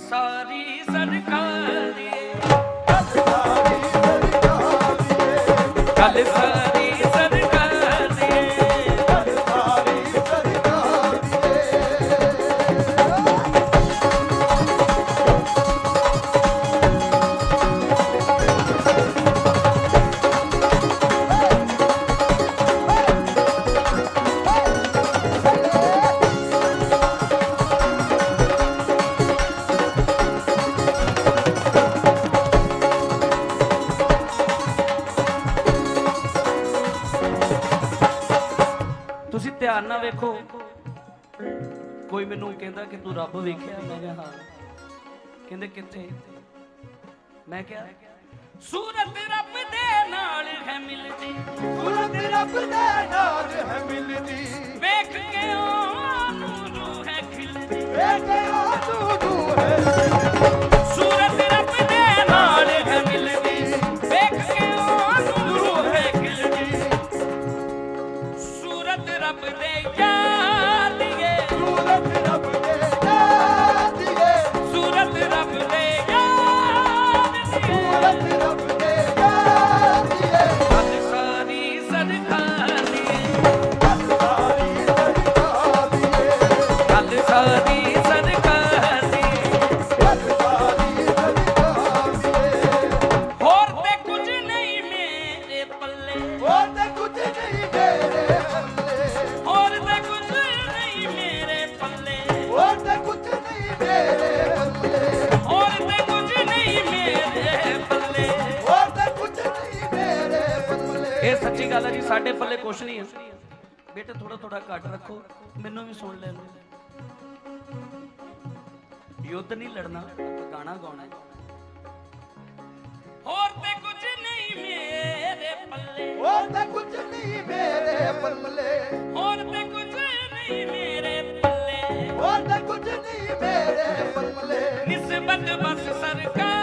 सारी सरकार दिए, गल सारी सरकार दिए। ध्यान ना वेखो, कोई मैनू कहता कि तू रब वेखिया, मैं कहा हाँ, कहंदे कित्थे, मैं क्या सूरत रब दे नाल है मिलदी, सूरत रब दे नाल है मिलदी, वेख के ओ नूरू है खिलदी, वेख के ओ नूरू है सूरत रब दे नाल है मिलदी, वेख के ओ नूरू है खिलदी, सूरत रब दे याद दिए, सूरत रब दे याद दिए, सूरत रब दे याद दिए, सूरत रब दे याद दिए। गल सारी सरकार दिए, गल सारी सरकार दिए, गल सारी सरकार दिए। गल सारी सरकार दिए। होर ते कुछ नहीं मेरे पल्ले, और ते कुछ नहीं मेरे पल्ले, होर ते कुछ नहीं मेरे पल्ले, और ते कुछ नहीं मेरे पल्ले, होर ते कुछ नहीं मेरे पल्ले। और ते कुछ नहीं मेरे पल्ले। ਇਹ ਸੱਚੀ ਗੱਲ ਹੈ ਜੀ, ਸਾਡੇ ਪੱਲੇ ਕੁਛ ਨਹੀਂ ਹੈ ਬੇਟੇ, ਥੋੜਾ ਥੋੜਾ ਘੱਟ ਰੱਖੋ, ਮੈਨੂੰ ਵੀ ਸੁਣ ਲੈਣ ਦਿਓ। ਯੁੱਧ ਨਹੀਂ ਲੜਨਾ, ਗਾਣਾ ਗਾਉਣਾ ਹੈ। ਹੋਰ ਤੇ ਕੁਝ ਨਹੀਂ ਮੇਰੇ ਪੱਲੇ, और ते कुछ नहीं मेरे पल्ले, ਹੋਰ ਤੇ ਕੁਝ ਨਹੀਂ ਮੇਰੇ ਪੱਲੇ, और ते कुछ नहीं मेरे पल्ले। ਨਿਸਬਤ ਬਸ ਸਰਕਾਰ